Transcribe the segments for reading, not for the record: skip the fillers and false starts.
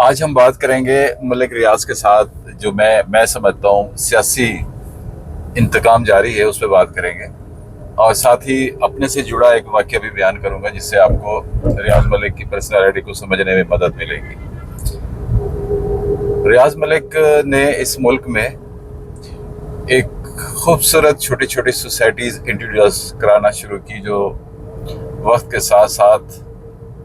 آج ہم بات کریں گے ملک ریاض کے ساتھ جو میں سمجھتا ہوں سیاسی انتقام جاری ہے، اس پہ بات کریں گے، اور ساتھ ہی اپنے سے جڑا ایک واقعہ بھی بیان کروں گا جس سے آپ کو ریاض ملک کی پرسنالٹی کو سمجھنے میں مدد ملے گی۔ ریاض ملک نے اس ملک میں ایک خوبصورت چھوٹی چھوٹی سوسائٹیز انٹروڈیوس کرانا شروع کی، جو وقت کے ساتھ ساتھ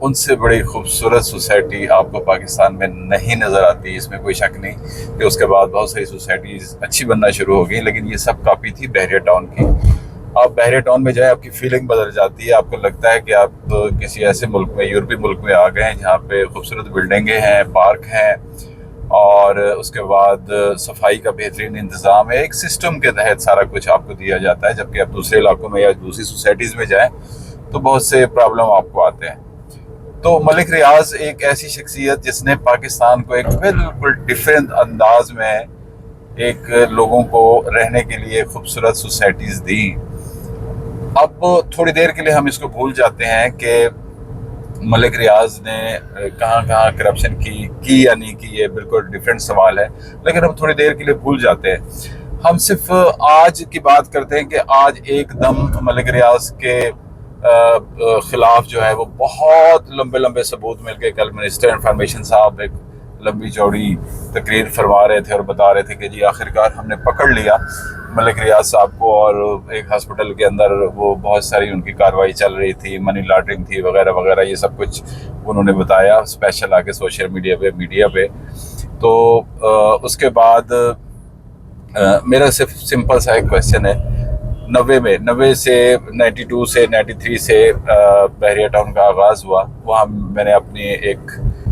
ان سے بڑی خوبصورت سوسائٹی آپ کو پاکستان میں نہیں نظر آتی۔ اس میں کوئی شک نہیں کہ اس کے بعد بہت ساری سوسائٹیز اچھی بننا شروع ہو گئی، لیکن یہ سب کاپی تھی بحریہ ٹاؤن کی۔ آپ بحریہ ٹاؤن میں جائیں، آپ کی فیلنگ بدل جاتی ہے، آپ کو لگتا ہے کہ آپ کسی ایسے ملک میں، یورپی ملک میں آ گئے ہیں جہاں پہ خوبصورت بلڈنگیں ہیں، پارک ہیں، اور اس کے بعد صفائی کا بہترین انتظام ہے۔ ایک سسٹم کے تحت سارا کچھ آپ کو دیا جاتا ہے، جبکہ آپ دوسرے علاقوں میں یا دوسری سوسائٹیز میں جائیں تو بہت سے پرابلم آپ کو آتے ہیں۔ تو ملک ریاض ایک ایسی شخصیت جس نے پاکستان کو ایک بالکل ڈیفرنٹ انداز میں ایک لوگوں کو رہنے کے لیے خوبصورت سوسائٹیز دی۔ اب تھوڑی دیر کے لیے ہم اس کو بھول جاتے ہیں کہ ملک ریاض نے کہاں کہاں کرپشن کی یا نہیں کی، یہ بالکل ڈیفرنٹ سوال ہے، لیکن ہم تھوڑی دیر کے لیے بھول جاتے ہیں۔ ہم صرف آج کی بات کرتے ہیں کہ آج ایک دم ملک ریاض کے خلاف جو ہے وہ بہت لمبے ثبوت مل کے کل منسٹر انفارمیشن صاحب ایک لمبی چوڑی تقریر فرما رہے تھے اور بتا رہے تھے کہ جی آخرکار ہم نے پکڑ لیا ملک ریاض صاحب کو، اور ایک ہاسپٹل کے اندر وہ بہت ساری ان کی کارروائی چل رہی تھی، منی لانڈرنگ تھی وغیرہ وغیرہ، یہ سب کچھ انہوں نے بتایا اسپیشل آ کے سوشل میڈیا پہ۔ تو اس کے بعد میرا صرف سمپل سا ایک کویسچن ہے، 90 سے 92 سے 93 سے بحریہ ٹاؤن کا آغاز ہوا۔ وہاں میں نے اپنی ایک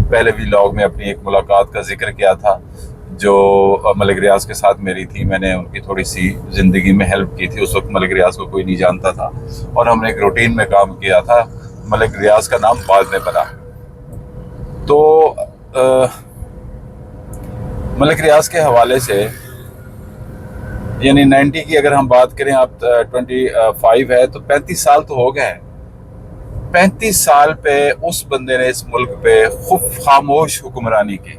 پہلے ولاگ میں اپنی ایک ملاقات کا ذکر کیا تھا جو ملک ریاض کے ساتھ میری تھی۔ میں نے ان کی تھوڑی سی زندگی میں ہیلپ کی تھی، اس وقت ملک ریاض کو کوئی نہیں جانتا تھا، اور ہم نے ایک روٹین میں کام کیا تھا۔ ملک ریاض کا نام بعد میں بنا۔ تو ملک ریاض کے حوالے سے یعنی 90 کی اگر ہم بات کریں، آپ 25 ہے تو 35 سال تو ہو گئے ہیں۔ 35 سال پہ اس بندے نے اس ملک پہ خاموش حکمرانی کی۔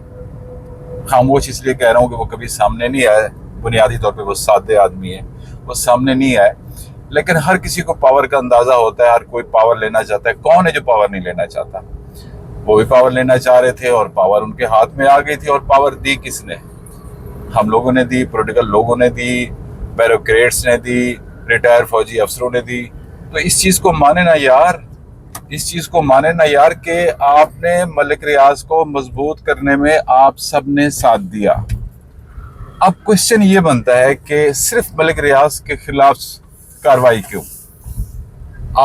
خاموش اس لیے کہہ رہا ہوں کہ وہ کبھی سامنے نہیں آئے، بنیادی طور پہ وہ سادے آدمی ہیں، وہ سامنے نہیں آئے، لیکن ہر کسی کو پاور کا اندازہ ہوتا ہے، ہر کوئی پاور لینا چاہتا ہے۔ کون ہے جو پاور نہیں لینا چاہتا؟ وہ بھی پاور لینا چاہ رہے تھے اور پاور ان کے ہاتھ میں آ گئی تھی، اور پاور دی کس نے؟ ہم لوگوں نے دی، پولیٹیکل لوگوں نے دی، بیوروکریٹس نے دی، ریٹائر فوجی افسروں نے دی۔ تو اس چیز کو مانے نا یار، اس چیز کو مانے نا یار کہ آپ نے ملک ریاض کو مضبوط کرنے میں آپ سب نے ساتھ دیا۔ اب کوشچن یہ بنتا ہے کہ صرف ملک ریاض کے خلاف کارروائی کیوں؟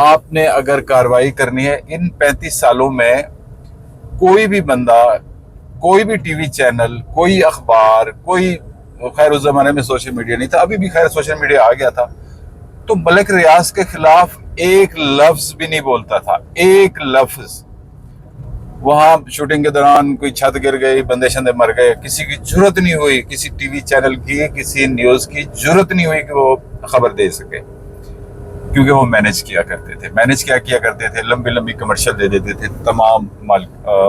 آپ نے اگر کارروائی کرنی ہے، ان 35 سالوں میں کوئی بھی بندہ، کوئی بھی ٹی وی چینل، کوئی اخبار، کوئی، خیر اس زمانے میں سوشل میڈیا نہیں تھا، ابھی بھی خیر سوشل میڈیا آ گیا تھا، تو ملک ریاض کے خلاف ایک لفظ بھی نہیں بولتا تھا، ایک لفظ۔ وہاں شوٹنگ کے دوران کوئی چھت گر گئی، بندے شندے مر گئے، کسی کی جرت نہیں ہوئی، کسی ٹی وی چینل کی، کسی نیوز کی جرت نہیں ہوئی کہ وہ خبر دے سکے، کیونکہ وہ مینج کیا کرتے تھے۔ مینج کیا کرتے تھے؟ لمبی کمرشل دے دیتے تھے تمام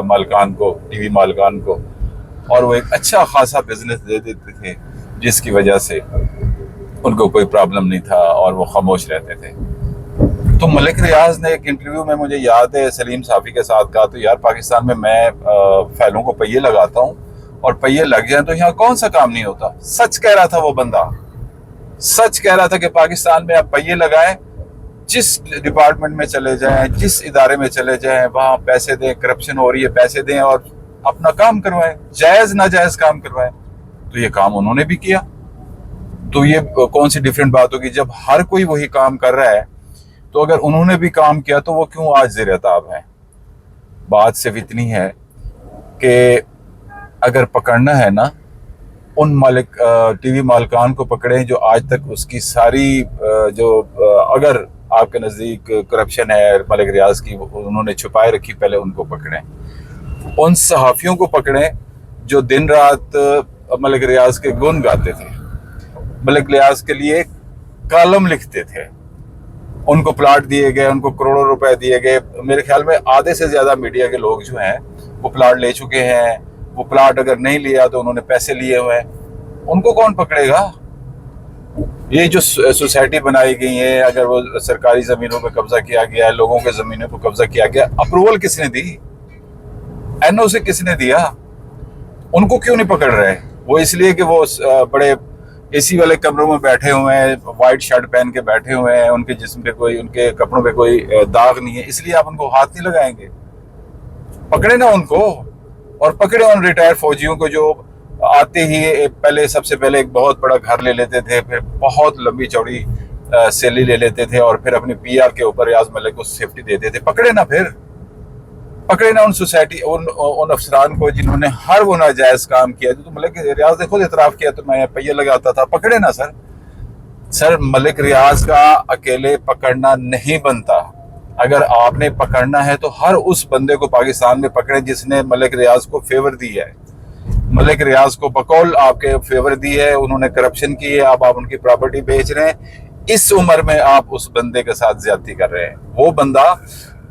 مالکان کو، ٹی وی مالکان کو، اور وہ ایک اچھا خاصا بزنس دے دیتے تھے جس کی وجہ سے ان کو کوئی پرابلم نہیں تھا اور وہ خاموش رہتے تھے۔ تو ملک ریاض نے ایک انٹرویو میں، مجھے یاد ہے، سلیم صافی کے ساتھ کہا، تو یار پاکستان میں فیلوں کو پہیے لگاتا ہوں، اور پہیے لگ جائیں تو یہاں کون سا کام نہیں ہوتا۔ سچ کہہ رہا تھا وہ بندہ، سچ کہہ رہا تھا کہ پاکستان میں آپ پہیے لگائیں، جس ڈپارٹمنٹ میں چلے جائیں، جس ادارے میں چلے جائیں، وہاں پیسے دیں، کرپشن ہو رہی ہے، پیسے دیں اور اپنا کام کروائیں، جائز ناجائز کام کروائیں۔ تو یہ کام انہوں نے بھی کیا۔ تو یہ کون سی ڈیفرنٹ بات ہوگی؟ جب ہر کوئی وہی کام کر رہا ہے تو اگر انہوں نے بھی کام کیا تو وہ کیوں آج زیر عتاب ہیں؟ بات صرف اتنی ہے کہ اگر پکڑنا ہے نا، ان ٹی وی مالکان کو پکڑیں جو آج تک اس کی ساری اگر آپ کے نزدیک کرپشن ہے ملک ریاض کی، انہوں نے چھپائے رکھی، پہلے ان کو پکڑیں۔ ان صحافیوں کو پکڑیں جو دن رات ملک ریاض کے گن گاتے تھے، ملک ریاض کے لیے کالم لکھتے تھے، ان کو پلاٹ دیے گئے، ان کو کروڑوں روپے دیے گئے۔ میرے خیال میں آدھے سے زیادہ میڈیا کے لوگ جو ہیں وہ پلاٹ لے چکے ہیں، وہ پلاٹ اگر نہیں لیا تو انہوں نے پیسے لیے ہوئے ہیں، ان کو کون پکڑے گا؟ یہ جو سوسائٹی بنائی گئی ہے، اگر وہ سرکاری زمینوں پہ قبضہ کیا گیا ہے، لوگوں کے زمینوں پہ قبضہ کیا گیا، اپروول کس نے دی؟ این او سے کس نے دیا؟ ان کو کیوں نہیں پکڑ رہے؟ وہ اس لیے کہ وہ بڑے اے سی والے کمروں میں بیٹھے ہوئے ہیں، وائٹ شرٹ پہن کے بیٹھے ہوئے ہیں، ان کے جسم پہ کوئی، ان کے کپڑوں پہ کوئی داغ نہیں ہے، اس لیے آپ ان کو ہاتھ نہیں لگائیں گے؟ پکڑے نا ان کو، اور پکڑے ان ریٹائر فوجیوں کو جو آتے ہی پہلے سب سے پہلے ایک بہت بڑا گھر لے لیتے تھے، پھر بہت لمبی چوڑی سیلی لے لیتے تھے، اور پھر اپنی پی آر کے اوپر ریاض ملک کو سیفٹی دیتے تھے۔ پکڑے نا، پھر پکڑے نا ان سوسائٹی، ان افسران کو جنہوں نے ہر وہ ناجائز کام کیا۔ تو ملک ریاض نے خود اعتراف کیا تو میں پہیے لگاتا تھا، پکڑے نا سر ملک ریاض کا اکیلے پکڑنا نہیں بنتا۔ اگر آپ نے پکڑنا ہے تو ہر اس بندے کو پاکستان میں پکڑیں جس نے ملک ریاض کو فیور دی ہے، ملک ریاض کو بقول آپ کے فیور دی ہے، انہوں نے کرپشن کی ہے، اب آپ ان کی پراپرٹی بیچ رہے ہیں، اس عمر میں آپ اس بندے کے ساتھ زیادتی کر رہے ہیں۔ وہ بندہ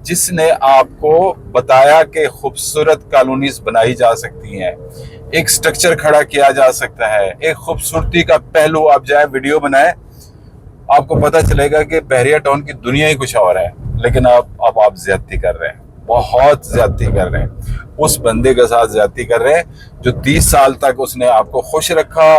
جس نے آپ کو بتایا کہ خوبصورت کالونیز بنائی جا سکتی ہیں، ایک سٹرکچر کھڑا کیا جا سکتا ہے، ایک خوبصورتی کا پہلو، آپ جائیں ویڈیو بنائیں، آپ کو پتہ چلے گا کہ بحریہ ٹاؤن کی دنیا ہی کچھ اور ہے، لیکن اب آپ زیادتی کر رہے ہیں، بہت زیادتی کر رہے ہیں، اس بندے کے ساتھ زیادتی کر رہے ہیں جو 30 سال تک اس نے آپ کو خوش رکھا،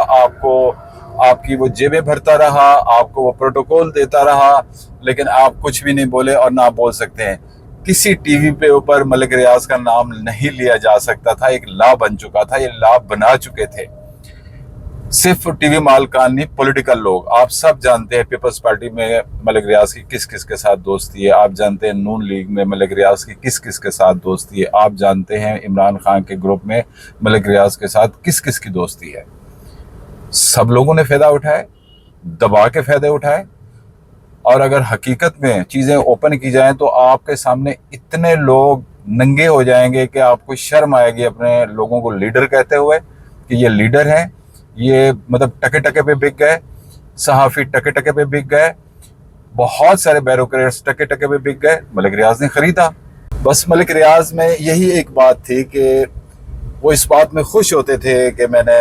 آپ کی وہ جیبیں بھرتا رہا، آپ کو وہ پروٹوکول دیتا رہا، لیکن آپ کچھ بھی نہیں بولے اور نہ بول سکتے ہیں۔ کسی ٹی وی پہ اوپر ملک ریاض کا نام نہیں لیا جا سکتا تھا، ایک لا بن چکا تھا، یہ لا بنا چکے تھے، صرف ٹی وی مالکان نہیں، پولیٹیکل لوگ۔ آپ سب جانتے ہیں پیپلز پارٹی میں ملک ریاض کی کس کس کے ساتھ دوستی ہے، آپ جانتے ہیں نون لیگ میں ملک ریاض کی کس کس کے ساتھ دوستی ہے، آپ جانتے ہیں عمران خان کے گروپ میں ملک ریاض کے ساتھ کس کس کی دوستی ہے۔ سب لوگوں نے فائدہ اٹھائے، دبا کے فائدے اٹھائے، اور اگر حقیقت میں چیزیں اوپن کی جائیں تو آپ کے سامنے اتنے لوگ ننگے ہو جائیں گے کہ آپ کو شرم آئے گی اپنے لوگوں کو لیڈر کہتے ہوئے کہ یہ لیڈر ہیں، یہ مطلب ٹکے ٹکے پہ بک گئے، صحافی ٹکے ٹکے پہ بک گئے، بہت سارے بیوروکریٹس ٹکے ٹکے پہ بک گئے، ملک ریاض نے خریدا۔ بس ملک ریاض میں یہی ایک بات تھی کہ وہ اس بات میں خوش ہوتے تھے کہ میں نے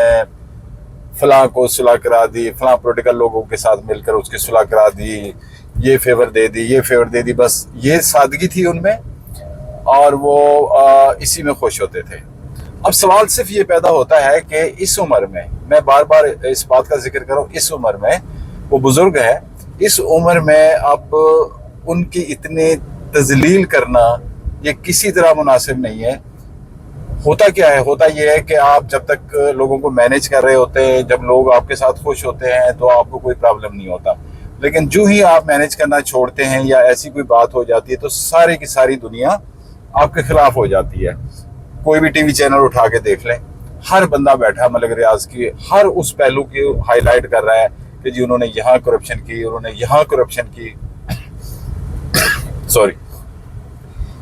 فلاں کو صلح کرا دی، فلاں پولیٹیکل لوگوں کے ساتھ مل کر اس کی صلح کرا دی، یہ فیور دے دی، یہ فیور دے دی، بس یہ سادگی تھی ان میں، اور وہ اسی میں خوش ہوتے تھے۔ اب سوال صرف یہ پیدا ہوتا ہے کہ اس عمر میں بار بار اس بات کا ذکر کروں، اس عمر میں وہ بزرگ ہے، اس عمر میں اب ان کی اتنی تذلیل کرنا یہ کسی طرح مناسب نہیں ہے۔ ہوتا کیا ہے؟ ہوتا یہ ہے کہ آپ جب تک لوگوں کو مینیج کر رہے ہوتے ہیں، جب لوگ آپ کے ساتھ خوش ہوتے ہیں تو آپ کو کوئی پرابلم نہیں ہوتا، لیکن جو ہی آپ مینیج کرنا چھوڑتے ہیں یا ایسی کوئی بات ہو جاتی ہے تو سارے کی ساری دنیا آپ کے خلاف ہو جاتی ہے۔ کوئی بھی ٹی وی چینل اٹھا کے دیکھ لیں، ہر بندہ بیٹھا ملک ریاض کی ہر اس پہلو کی ہائی لائٹ کر رہا ہے کہ جی انہوں نے یہاں کرپشن کی، انہوں نے یہاں کرپشن کی، سوری۔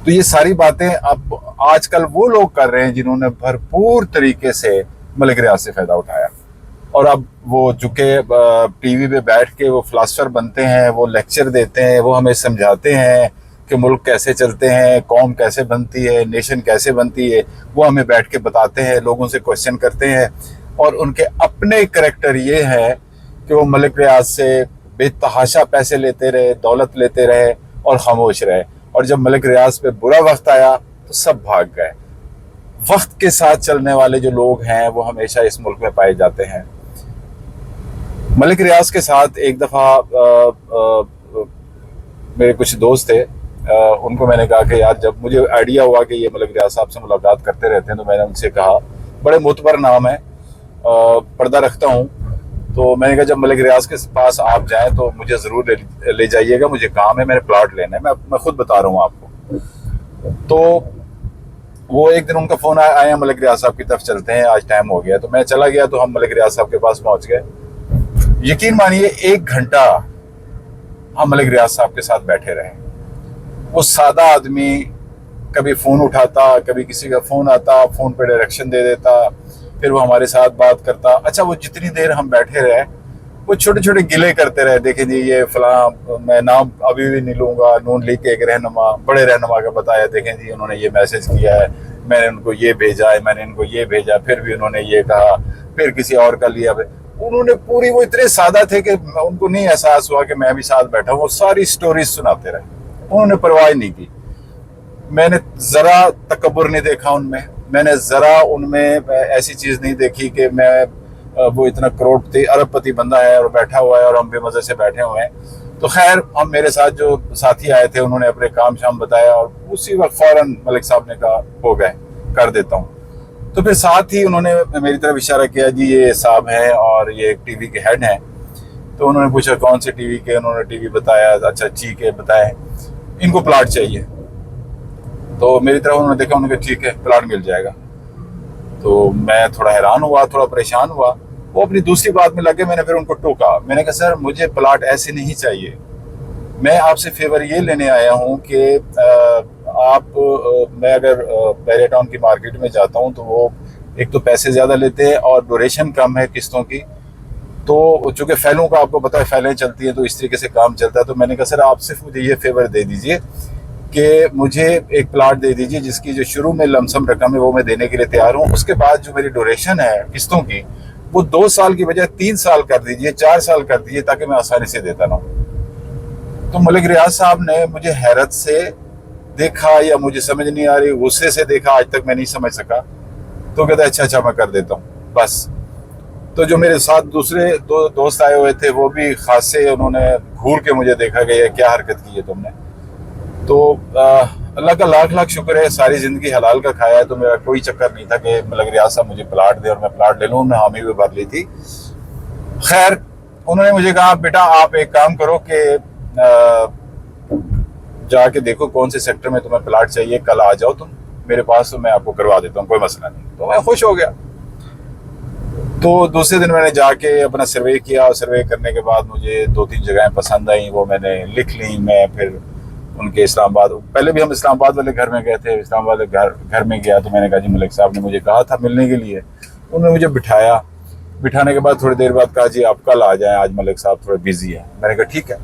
تو یہ ساری باتیں اب آج کل وہ لوگ کر رہے ہیں جنہوں نے بھرپور طریقے سے ملک ریاض سے فائدہ اٹھایا، اور اب وہ چونکہ ٹی وی پہ بیٹھ کے وہ فلاسفر بنتے ہیں، وہ لیکچر دیتے ہیں، وہ ہمیں سمجھاتے ہیں کہ ملک کیسے چلتے ہیں، قوم کیسے بنتی ہے، نیشن کیسے بنتی ہے، وہ ہمیں بیٹھ کے بتاتے ہیں، لوگوں سے کوشچن کرتے ہیں، اور ان کے اپنے کریکٹر یہ ہے کہ وہ ملک ریاض سے بے تحاشا پیسے لیتے رہے، دولت لیتے رہے اور خاموش رہے، اور جب ملک ریاض پہ برا وقت آیا تو سب بھاگ گئے۔ وقت کے ساتھ چلنے والے جو لوگ ہیں وہ ہمیشہ اس ملک میں پائے جاتے ہیں۔ ملک ریاض کے ساتھ ایک دفعہ میرے کچھ دوست تھے، ان کو میں نے کہا کہ یار جب مجھے آئیڈیا ہوا کہ یہ ملک ریاض صاحب سے ملاقات کرتے رہتے ہیں تو میں نے ان سے کہا، بڑے معتبر نام ہے، پردہ رکھتا ہوں، تو میں نے کہا جب ملک ریاض کے پاس آپ جائیں تو مجھے ضرور لے جائیے گا، مجھے کام ہے، میں نے پلاٹ لینا ہے، میں خود بتا رہا ہوں آپ کو۔ تو وہ ایک دن ان کا فون آیا، ملک ریاض صاحب کی طرف چلتے ہیں، آج ٹائم ہو گیا، تو میں چلا گیا، تو ہم ملک ریاض صاحب کے پاس پہنچ گئے۔ یقین مانیے 1 گھنٹہ ہم ملک ریاض صاحب کے ساتھ بیٹھے رہے۔ وہ سادہ آدمی کبھی فون اٹھاتا، کبھی کسی کا فون آتا، فون پہ ڈائریکشن دے دیتا، پھر وہ ہمارے ساتھ بات کرتا۔ اچھا وہ جتنی دیر ہم بیٹھے رہے وہ چھوٹے چھوٹے گلے کرتے رہے، دیکھیں جی یہ فلاں، میں نام ابھی بھی نہیں لوں گا، نون لیگ کے ایک رہنما، بڑے رہنما کا بتایا، دیکھیں جی انہوں نے یہ میسج کیا ہے، میں نے ان کو یہ بھیجا ہے، میں نے ان کو یہ بھیجا، پھر بھی انہوں نے یہ کہا، پھر کسی اور کا لیا۔ انہوں نے پوری، وہ اتنے سادہ تھے کہ ان کو نہیں احساس ہوا کہ میں بھی ساتھ بیٹھا ہوں، وہ ساری سٹوریز سناتے رہے، انہوں نے پرواہ نہیں کی۔ میں نے ذرا تکبر نہیں دیکھا ان میں نے ذرا ان میں ایسی چیز نہیں دیکھی کہ میں وہ اتنا کروڑپتی ارب پتی بندہ ہے اور بیٹھا ہوا ہے اور ہم بے مزے سے بیٹھے ہوئے ہیں۔ تو خیر، ہم میرے ساتھ جو ساتھی آئے تھے انہوں نے اپنے کام شام بتایا اور اسی وقت فوراً ملک صاحب نے کہا ہو گئے، کر دیتا ہوں۔ تو پھر ساتھ ہی انہوں نے میری طرف اشارہ کیا، جی یہ صاحب ہیں اور یہ ایک ٹی وی کے ہیڈ ہیں۔ تو انہوں نے پوچھا کون سے ٹی وی کے، انہوں نے ٹی وی بتایا، اچھا ٹھیک ہے بتائیں، ان کو پلاٹ چاہیے۔ تو میری طرف انہوں نے دیکھا، انہوں نے کہا ٹھیک ہے پلاٹ مل جائے گا۔ تو میں تھوڑا حیران ہوا، تھوڑا پریشان ہوا، وہ اپنی دوسری بات میں لگے۔ میں نے پھر ان کو ٹوکا، میں نے کہا سر مجھے پلاٹ ایسے نہیں چاہیے، میں آپ سے فیور یہ لینے آیا ہوں کہ میں اگر بحریہ ٹاؤن کی مارکیٹ میں جاتا ہوں تو وہ ایک تو پیسے زیادہ لیتے ہیں اور ڈوریشن کم ہے قسطوں کی، تو چونکہ فیلوں کا آپ کو پتہ ہے فیلیں چلتی ہیں تو اس طریقے سے کام چلتا ہے۔ تو میں نے کہا سر آپ صرف مجھے یہ فیور دے دیجئے کہ مجھے ایک پلاٹ دے دیجئے جس کی جو شروع میں لمسم رقم ہے وہ میں دینے کے لیے تیار ہوں، اس کے بعد جو میری ڈوریشن ہے قسطوں کی وہ 2 سال کی بجائے 3 سال کر دیجئے، 4 سال کر دیجئے، تاکہ میں آسانی سے دیتا رہوں۔ تو ملک ریاض صاحب نے مجھے حیرت سے دیکھا یا مجھے سمجھ نہیں آ رہی، غصے سے دیکھا، آج تک میں نہیں سمجھ سکا۔ تو کہتا ہے اچھا میں کر دیتا ہوں بس۔ تو جو میرے ساتھ دوسرے دوست آئے ہوئے تھے وہ بھی خاصے، انہوں نے گھور کے مجھے دیکھا کہ یہ کیا حرکت کی ہے تم نے۔ تو اللہ کا لاکھ لاکھ شکر ہے، ساری زندگی حلال کا کھایا ہے، تو میرا کوئی چکر نہیں تھا کہ ملک ریاض صاحب مجھے پلاٹ دے اور میں پلاٹ لے لوں، میں حامی بھی بھر لی تھی۔ خیر، انہوں نے مجھے کہا بیٹا آپ ایک کام کرو کہ جا کے دیکھو کون سے سیکٹر میں تمہیں پلاٹ چاہیے، کل آ جاؤ تم میرے پاس تو میں آپ کو کروا دیتا ہوں، کوئی مسئلہ نہیں۔ تو میں خوش ہو گیا۔ تو دوسرے دن میں نے جا کے اپنا سروے کیا، اور سروے کرنے کے بعد مجھے 2-3 جگہیں پسند آئیں، وہ میں نے لکھ لیں۔ میں پھر ان کے اسلام آباد، پہلے بھی ہم اسلام آباد والے گھر میں گئے تھے، اسلام آباد گھر میں گیا تو میں نے کہا جی ملک صاحب نے مجھے کہا تھا ملنے کے لیے۔ انہوں نے مجھے بٹھایا، بٹھانے کے بعد تھوڑی دیر بعد کہا جی آپ کل آ جائیں، آج ملک صاحب تھوڑے بزی ہیں۔ میں نے کہا ٹھیک ہے۔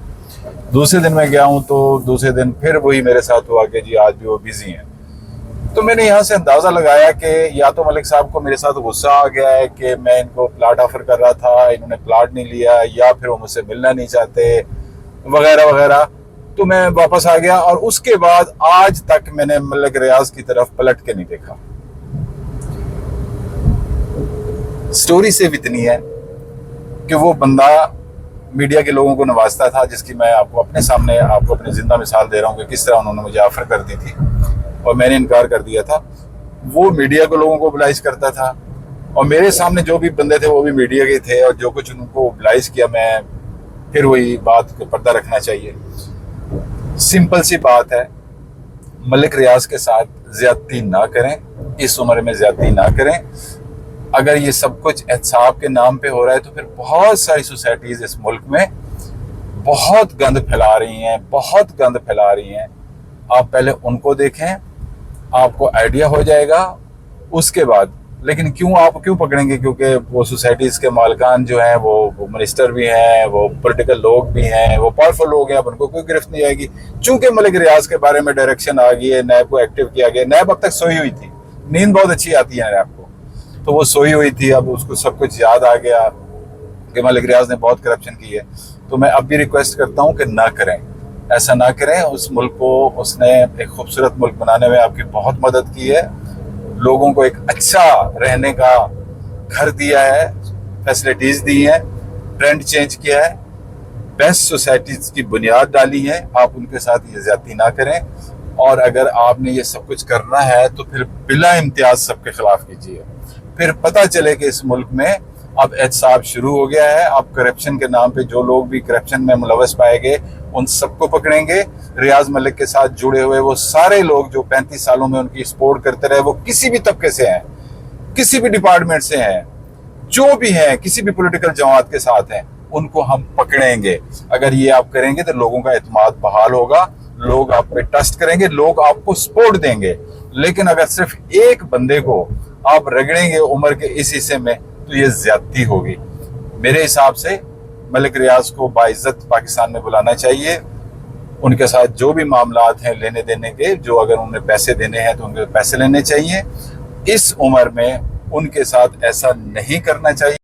دوسرے دن میں گیا ہوں تو دوسرے دن پھر وہی میرے ساتھ ہوا کہ جی آج بھی وہ بزی ہیں۔ تو میں نے یہاں سے اندازہ لگایا کہ یا تو ملک صاحب کو میرے ساتھ غصہ آ گیا ہے کہ میں ان کو پلاٹ آفر کر رہا تھا، انہوں نے پلاٹ نہیں لیا، یا پھر وہ مجھ سے ملنا نہیں چاہتے وغیرہ وغیرہ۔ تو میں واپس آ گیا، اور اس کے بعد آج تک میں نے ملک ریاض کی طرف پلٹ کے نہیں دیکھا۔ سٹوری صرف اتنی ہے کہ وہ بندہ میڈیا کے لوگوں کو نوازتا تھا، جس کی میں آپ کو اپنے سامنے آپ کو اپنی زندہ مثال دے رہا ہوں کہ کس طرح انہوں نے مجھے آفر کر دی تھی اور میں نے انکار کر دیا تھا۔ وہ میڈیا کے لوگوں کو موبلائز کرتا تھا، اور میرے سامنے جو بھی بندے تھے وہ بھی میڈیا کے تھے، اور جو کچھ ان کو موبلائز کیا، میں پھر وہی بات کہ پردہ رکھنا چاہیے۔ سمپل سی بات ہے، ملک ریاض کے ساتھ زیادتی نہ کریں، اس عمر میں زیادتی نہ کریں۔ اگر یہ سب کچھ احتساب کے نام پہ ہو رہا ہے تو پھر بہت ساری سوسائٹیز اس ملک میں بہت گند پھیلا رہی ہیں۔ آپ پہلے ان کو دیکھیں، آپ کو آئیڈیا ہو جائے گا اس کے بعد۔ لیکن آپ کیوں پکڑیں گے؟ کیونکہ وہ سوسائٹیز کے مالکان جو ہیں وہ منسٹر بھی ہیں، وہ پولیٹیکل لوگ بھی ہیں، وہ پاورفل لوگ ہیں، اب ان کو کوئی گرفت نہیں آئے گی۔ چونکہ ملک ریاض کے بارے میں ڈائریکشن آ گئی ہے، نیب کو ایکٹیو کیا گیا۔ نیب اب تک سوئی ہوئی تھی، نیند بہت اچھی آتی ہے نیب کو، تو وہ سوئی ہوئی تھی، اب اس کو سب کچھ یاد آ گیا کہ ملک ریاض نے بہت کرپشن کی ہے۔ تو میں اب بھی ریکویسٹ کرتا ہوں کہ نہ کریں، ایسا نہ کریں۔ اس ملک کو اس نے ایک خوبصورت ملک بنانے میں آپ کی بہت مدد کی ہے، لوگوں کو ایک اچھا رہنے کا گھر دیا ہے، فیسلٹیز دی ہیں، ٹرینڈ چینج کیا ہے، بیسٹ سوسائٹیز کی بنیاد ڈالی ہے۔ آپ ان کے ساتھ یہ زیادتی نہ کریں، اور اگر آپ نے یہ سب کچھ کرنا ہے تو پھر بلا امتیاز سب کے خلاف کیجیے۔ پھر پتہ چلے کہ اس ملک میں اب احتساب شروع ہو گیا ہے۔ اب کرپشن کے نام پہ جو لوگ بھی کرپشن میں ملوث پائے گئے ان سب کو پکڑیں گے۔ ریاض ملک کے ساتھ جڑے ہوئے وہ سارے لوگ جو 35 سالوں میں ان کی سپورٹ کرتے رہے، وہ کسی بھی طبقے سے ہیں، کسی بھی ڈپارٹمنٹ سے ہیں، جو بھی ہیں، کسی بھی پولیٹیکل جماعت کے ساتھ ہیں، ان کو ہم پکڑیں گے۔ اگر یہ آپ کریں گے تو لوگوں کا اعتماد بحال ہوگا، لوگ آپ پہ ٹرسٹ کریں گے، لوگ آپ کو سپورٹ دیں گے۔ لیکن اگر صرف ایک بندے کو آپ رگڑیں گے عمر کے اس حصے میں تو یہ زیادتی ہوگی۔ میرے حساب سے ملک ریاض کو باعزت پاکستان میں بلانا چاہیے، ان کے ساتھ جو بھی معاملات ہیں لینے دینے کے، جو اگر انہیں پیسے دینے ہیں تو ان کے پیسے لینے چاہیے. اس عمر میں ان کے ساتھ ایسا نہیں کرنا چاہیے.